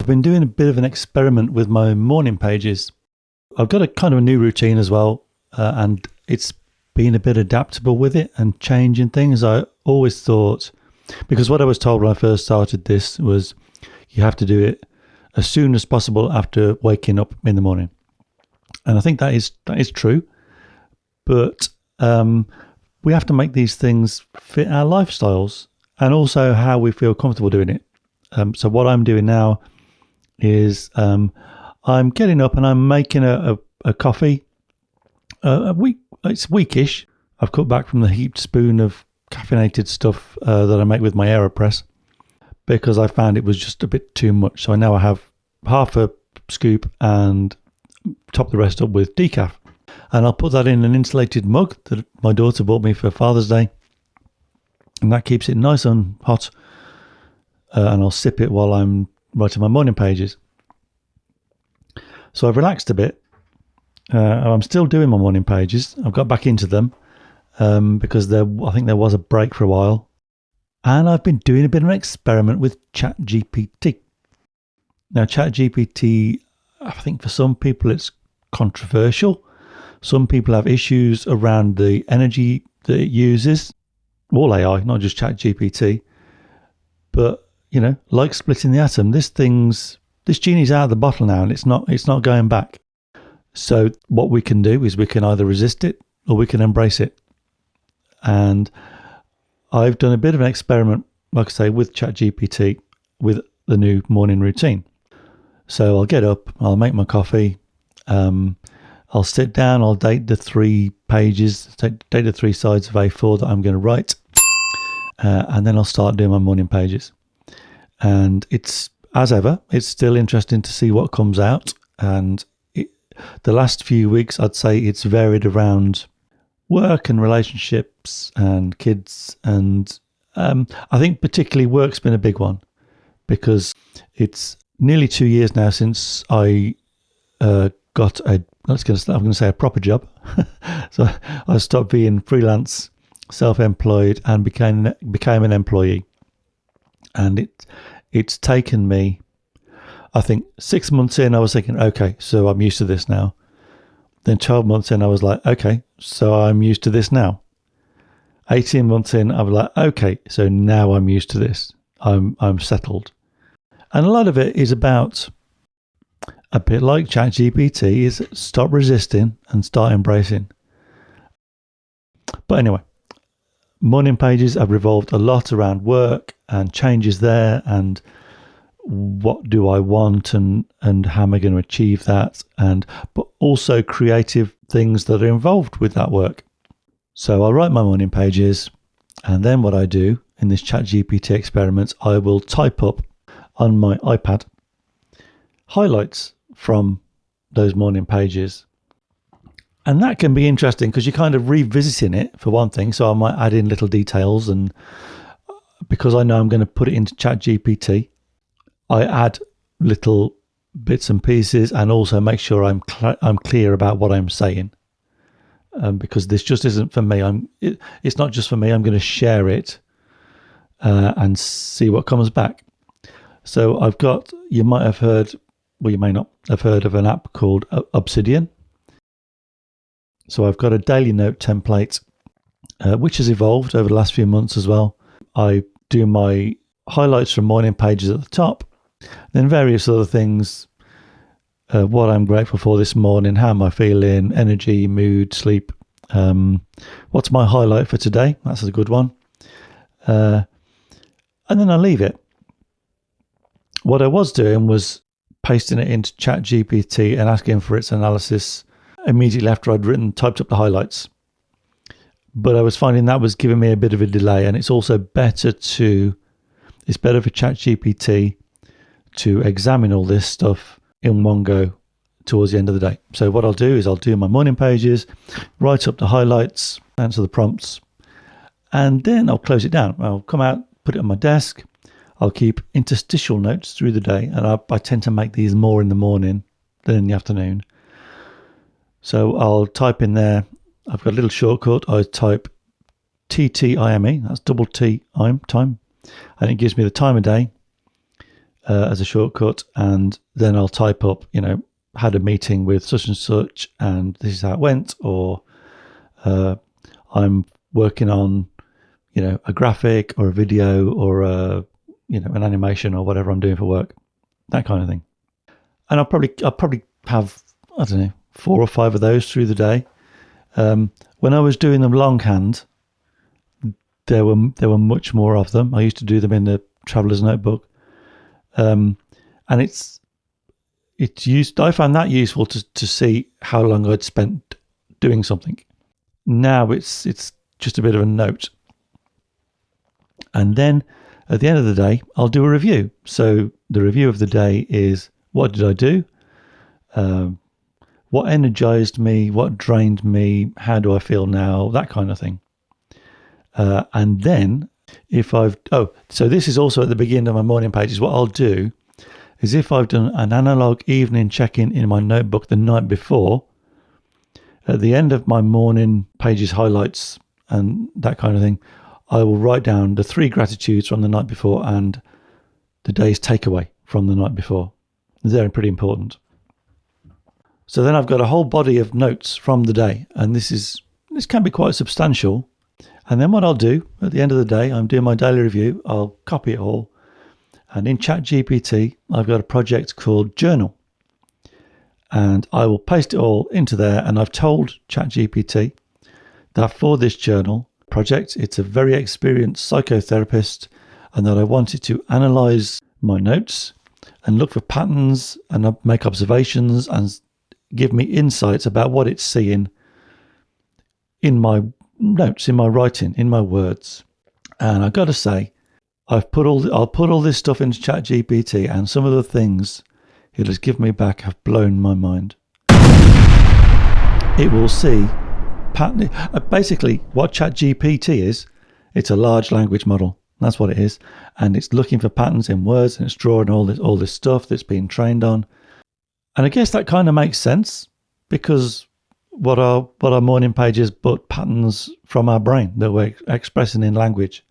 I've been doing a bit of an experiment with my morning pages. I've got a kind of a new routine as well, and it's been a bit adaptable with it and changing things. I always thought, because what I was told when I first started this was you have to do it as soon as possible after waking up in the morning. And I think that is true, but we have to make these things fit our lifestyles and also how we feel comfortable doing it. So what I'm doing now is I'm getting up and I'm making a coffee. It's weekish. I've cut back from the heaped spoon of caffeinated stuff that I make with my AeroPress because I found it was just a bit too much. So now I have half a scoop and top the rest up with decaf. And I'll put that in an insulated mug that my daughter bought me for Father's Day. And that keeps it nice and hot. And I'll sip it while I'm writing my morning pages. So I've relaxed a bit. I'm still doing my morning pages. I've got back into them because I think there was a break for a while. And I've been doing a bit of an experiment with ChatGPT. Now, ChatGPT, I think for some people it's controversial. Some people have issues around the energy that it uses. All AI, not just ChatGPT. But, like splitting the atom, this genie's out of the bottle now and it's not going back. So what we can do is we can either resist it or we can embrace it. And I've done a bit of an experiment, like I say, with ChatGPT with the new morning routine. So I'll get up, I'll make my coffee, I'll sit down, I'll date the 3 pages, date the 3 sides of A4 that I'm going to write, and then I'll start doing my morning pages. And it's, as ever, it's still interesting to see what comes out. And the last few weeks, I'd say it's varied around work and relationships and kids. And I think particularly work's been a big one because it's nearly 2 years now since I got I'm going to say a proper job. So I stopped being freelance, self-employed, and became an employee. And it's taken me, I think 6 months in, I was thinking, okay, so I'm used to this now. Then 12 months in, I was like, okay, so I'm used to this now. 18 months in, I was like, okay, so now I'm used to this. I'm settled. And a lot of it is about, a bit like ChatGPT, is stop resisting and start embracing. But anyway, morning pages have revolved a lot around work and changes there and what do I want and how am I going to achieve that, but also creative things that are involved with that work. So I'll write my morning pages, and then what I do in this ChatGPT experiment, I will type up on my iPad highlights from those morning pages. And that can be interesting because you're kind of revisiting it for one thing. So I might add in little details, and because I know I'm going to put it into ChatGPT, I add little bits and pieces and also make sure I'm clear about what I'm saying. Because this just isn't for me. It's not just for me. I'm going to share it and see what comes back. So I've got, you might have heard, well, you may not have heard of an app called Obsidian. So I've got a daily note template, which has evolved over the last few months as well. I do my highlights from morning pages at the top, then various other things, what I'm grateful for this morning, how am I feeling, energy, mood, sleep. What's my highlight for today? That's a good one. And then I leave it. What I was doing was pasting it into ChatGPT and asking for its analysis immediately after I'd typed up the highlights. But I was finding that was giving me a bit of a delay, and it's also better for ChatGPT to examine all this stuff in one go towards the end of the day. So what I'll do is I'll do my morning pages, write up the highlights, answer the prompts, and then I'll close it down. I'll come out, put it on my desk. I'll keep interstitial notes through the day, and I tend to make these more in the morning than in the afternoon. So I'll type in there, I've got a little shortcut. I type TTIME, that's double T, time, and it gives me the time of day, as a shortcut, and then I'll type up, had a meeting with such and such, and this is how it went, or I'm working on, a graphic or a video or an animation or whatever I'm doing for work, that kind of thing. And I'll probably have, I don't know, 4 or 5 of those through the day. When I was doing them longhand, there were much more of them. I used to do them in the traveler's notebook, and I found that useful to see how long I'd spent doing something. Now it's just a bit of a note, and then at the end of the day, I'll do a review. So the review of the day is, what did I do? What energized me? What drained me? How do I feel now? That kind of thing. And then so this is also at the beginning of my morning pages. What I'll do is, if I've done an analog evening check-in in my notebook the night before, at the end of my morning pages highlights and that kind of thing, I will write down the 3 gratitudes from the night before and the day's takeaway from the night before. They're pretty important. So then I've got a whole body of notes from the day, and this can be quite substantial. And then what I'll do at the end of the day, I'm doing my daily review, I'll copy it all. And in ChatGPT, I've got a project called Journal. And I will paste it all into there. And I've told ChatGPT that for this journal project, it's a very experienced psychotherapist, and that I want it to analyze my notes and look for patterns and make observations and give me insights about what it's seeing in my notes, in my writing, in my words. And I've got to say, I'll put all this stuff into ChatGPT, and some of the things it has given me back have blown my mind. It will see pattern. Basically, what ChatGPT is, it's a large language model. That's what it is, and it's looking for patterns in words, and it's drawing all this stuff that's being trained on. And I guess that kind of makes sense, because what are morning pages but patterns from our brain that we're expressing in language?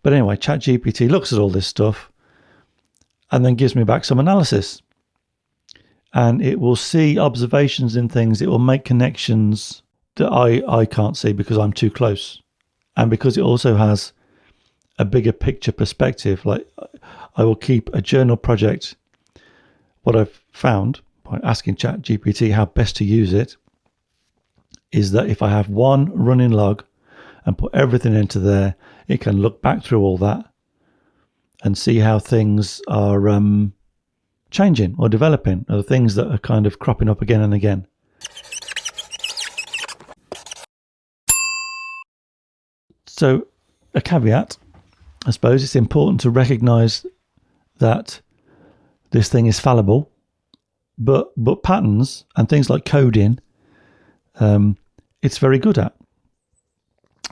But anyway, ChatGPT looks at all this stuff and then gives me back some analysis. And it will see observations in things. It will make connections that I can't see because I'm too close. And because it also has a bigger picture perspective. Like, I will keep a journal project. What I've found by asking ChatGPT how best to use it is that if I have one running log and put everything into there, it can look back through all that and see how things are changing or developing, or the things that are kind of cropping up again and again. So a caveat, I suppose, it's important to recognize that this thing is fallible, but patterns and things like coding, it's very good at.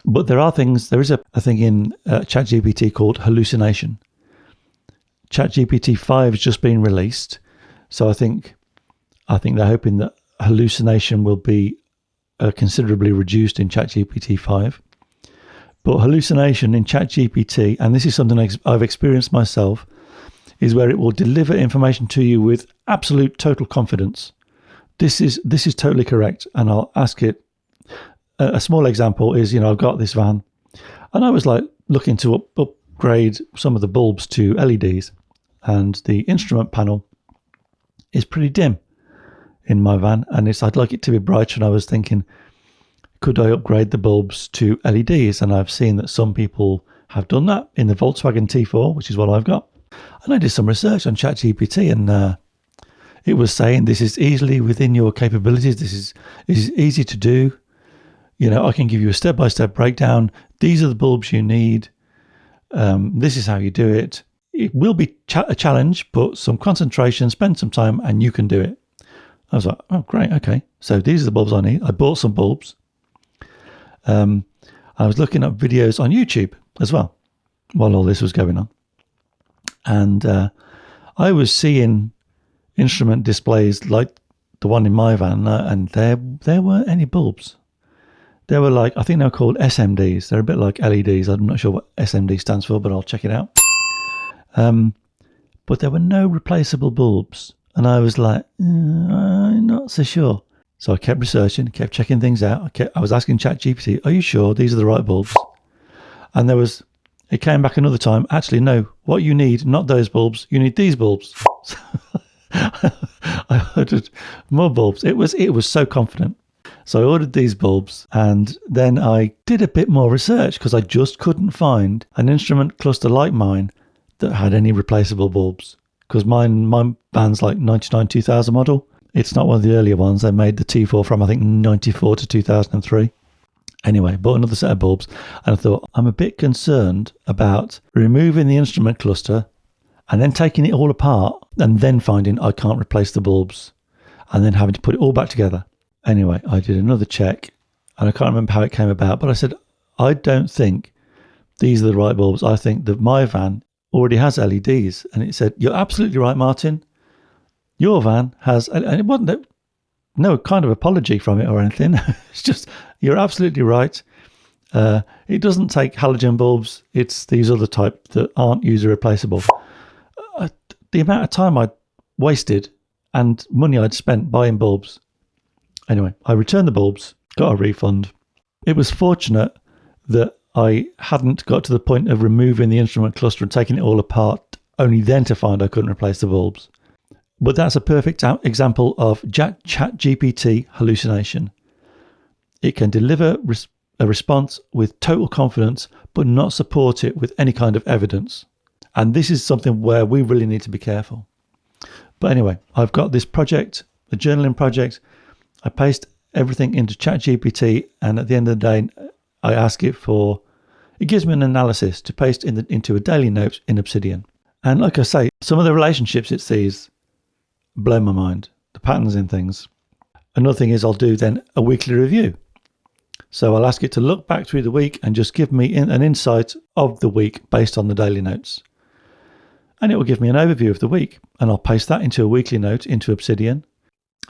But there is a thing in ChatGPT called Hallucination. ChatGPT 5 has just been released, so I think they're hoping that hallucination will be considerably reduced in ChatGPT 5. But hallucination in ChatGPT, and this is something I've experienced myself, is where it will deliver information to you with absolute total confidence. This is totally correct, and I'll ask it. A small example is, I've got this van, and I was like looking to upgrade some of the bulbs to LEDs, and the instrument panel is pretty dim in my van, and I'd like it to be brighter. And I was thinking, could I upgrade the bulbs to LEDs? And I've seen that some people have done that in the Volkswagen T4, which is what I've got. And I did some research on ChatGPT, and it was saying this is easily within your capabilities. This is easy to do. I can give you a step-by-step breakdown. These are the bulbs you need. This is how you do it. It will be a challenge, but some concentration, spend some time, and you can do it. I was like, oh, great, okay. So these are the bulbs I need. I bought some bulbs. I was looking up videos on YouTube as well while all this was going on. And I was seeing instrument displays like the one in my van, and there weren't any bulbs. They were like, I think they were called SMDs. They're a bit like LEDs. I'm not sure what SMD stands for, but I'll check it out. but there were no replaceable bulbs. And I was like, I'm not so sure. So I kept researching, kept checking things out. I was asking ChatGPT, are you sure these are the right bulbs? And it came back another time. Actually, no, what you need, not those bulbs, you need these bulbs. I ordered more bulbs. It was so confident. So I ordered these bulbs, and then I did a bit more research because I just couldn't find an instrument cluster like mine that had any replaceable bulbs. Because my van's like 99 2000 model. It's not one of the earlier ones. They made the T4 from, I think, 94 to 2003. Anyway, bought another set of bulbs, and I thought, I'm a bit concerned about removing the instrument cluster and then taking it all apart and then finding I can't replace the bulbs and then having to put it all back together. Anyway, I did another check, and I can't remember how it came about, but I said, I don't think these are the right bulbs. I think that my van already has LEDs. And it said, you're absolutely right, Martin. Your van has, and it wasn't no kind of apology from it or anything. It's just, you're absolutely right. It doesn't take halogen bulbs. It's these other type that aren't user replaceable. The amount of time I'd wasted and money I'd spent buying bulbs. Anyway, I returned the bulbs, got a refund. It was fortunate that I hadn't got to the point of removing the instrument cluster and taking it all apart, only then to find I couldn't replace the bulbs. But that's a perfect example of ChatGPT hallucination. It can deliver a response with total confidence, but not support it with any kind of evidence. And this is something where we really need to be careful. But anyway, I've got this project, a journaling project. I paste everything into ChatGPT, and at the end of the day, I ask it gives me an analysis to paste into a daily note in Obsidian. And like I say, some of the relationships it sees blow my mind, the patterns in things. Another thing is I'll do then a weekly review. So I'll ask it to look back through the week and just give me an insight of the week based on the daily notes. And it will give me an overview of the week, and I'll paste that into a weekly note into Obsidian.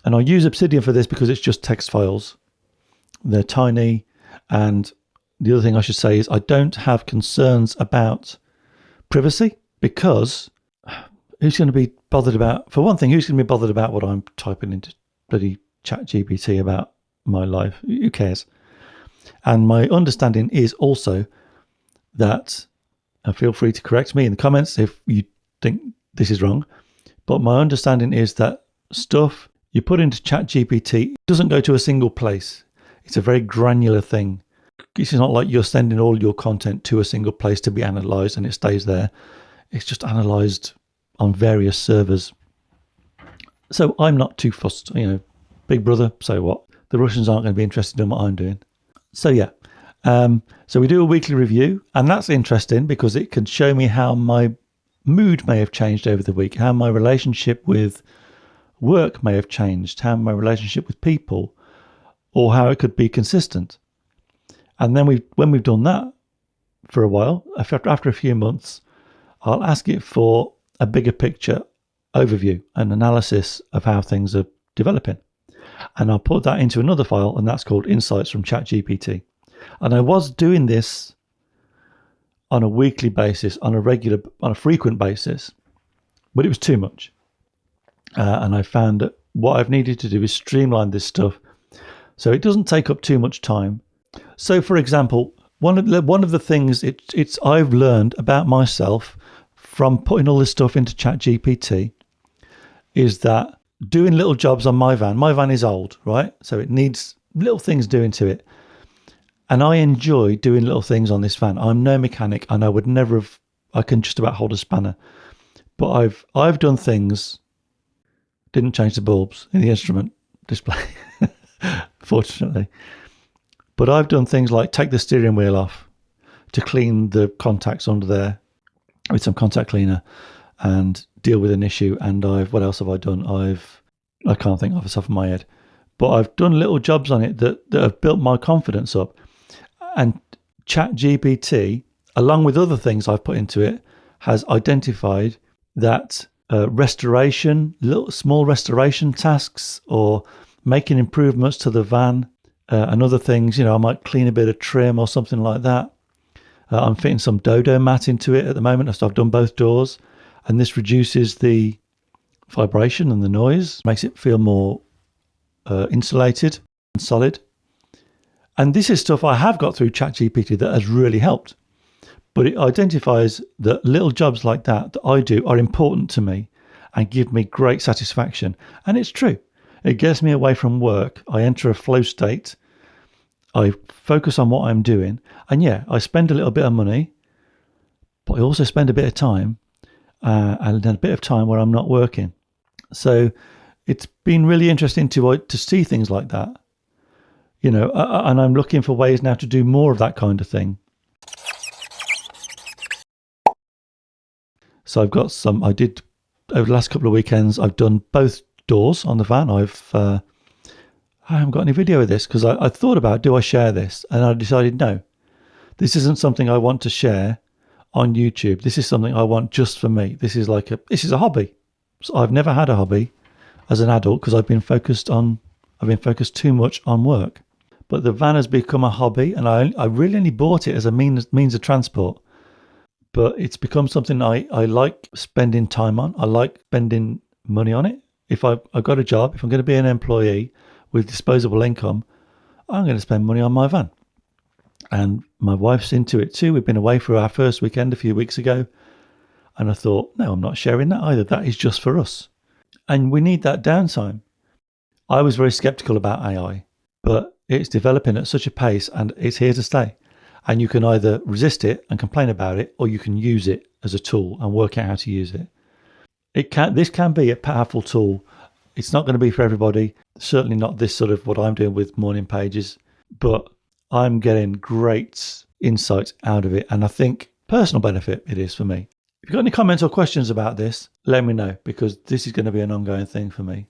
And I'll use Obsidian for this because it's just text files. They're tiny. And the other thing I should say is I don't have concerns about privacy, because who's going to be bothered about, for one thing, who's going to be bothered about what I'm typing into bloody ChatGPT about my life? Who cares? And my understanding is also that, feel free to correct me in the comments if you think this is wrong, but my understanding is that stuff you put into ChatGPT doesn't go to a single place. It's a very granular thing. It's not like you're sending all your content to a single place to be analysed and it stays there. It's just analysed on various servers. So I'm not too fussed. Big brother, so what? The Russians aren't going to be interested in what I'm doing. So yeah. So we do a weekly review, and that's interesting because it can show me how my mood may have changed over the week, how my relationship with work may have changed, how my relationship with people, or how it could be consistent. And then when we've done that for a while, after a few months, I'll ask it for a bigger picture overview, an analysis of how things are developing. And I'll put that into another file, and that's called Insights from ChatGPT. And I was doing this on a weekly basis, on a frequent basis, but it was too much. And I found that what I've needed to do is streamline this stuff so it doesn't take up too much time. So, for example, one of the things I've learned about myself from putting all this stuff into ChatGPT is that doing little jobs on my van is old, right? So it needs little things doing to it. And I enjoy doing little things on this van. I'm no mechanic, and I can just about hold a spanner. But I've done things, didn't change the bulbs in the instrument display, fortunately. But I've done things like take the steering wheel off to clean the contacts under there with some contact cleaner and deal with an issue. And what else have I done? I can't think off the top of my head. But I've done little jobs on it that have built my confidence up. And ChatGPT, along with other things I've put into it, has identified that little small restoration tasks or making improvements to the van and other things, I might clean a bit of trim or something like that. I'm fitting some dodo mat into it at the moment. I've done both doors. And this reduces the vibration and the noise, makes it feel more insulated and solid. And this is stuff I have got through ChatGPT that has really helped. But it identifies that little jobs like that I do are important to me and give me great satisfaction. And it's true. It gets me away from work. I enter a flow state. I focus on what I'm doing. And yeah, I spend a little bit of money, but I also spend a bit of time and a bit of time where I'm not working. So it's been really interesting to see things like that, and I'm looking for ways now to do more of that kind of thing. So I've got I did over the last couple of weekends, I've done both doors on the van. I haven't got any video of this because I thought about, do I share this? And I decided, no, this isn't something I want to share on YouTube. This is something I want just for me. This is a hobby. So I've never had a hobby as an adult because I've been focused too much on work. But the van has become a hobby, and I really only bought it as a means of transport. But it's become something I like spending time on. I like spending money on it. If I've got a job, if I'm going to be an employee with disposable income, I'm going to spend money on my van. And my wife's into it too. We've been away for our first weekend a few weeks ago. And I thought, no, I'm not sharing that either. That is just for us. And we need that downtime. I was very skeptical about AI, but it's developing at such a pace and it's here to stay. And you can either resist it and complain about it, or you can use it as a tool and work out how to use it. This can be a powerful tool. It's not going to be for everybody. Certainly not this sort of what I'm doing with morning pages, but I'm getting great insights out of it. And I think personal benefit it is for me. If you've got any comments or questions about this, let me know, because this is going to be an ongoing thing for me.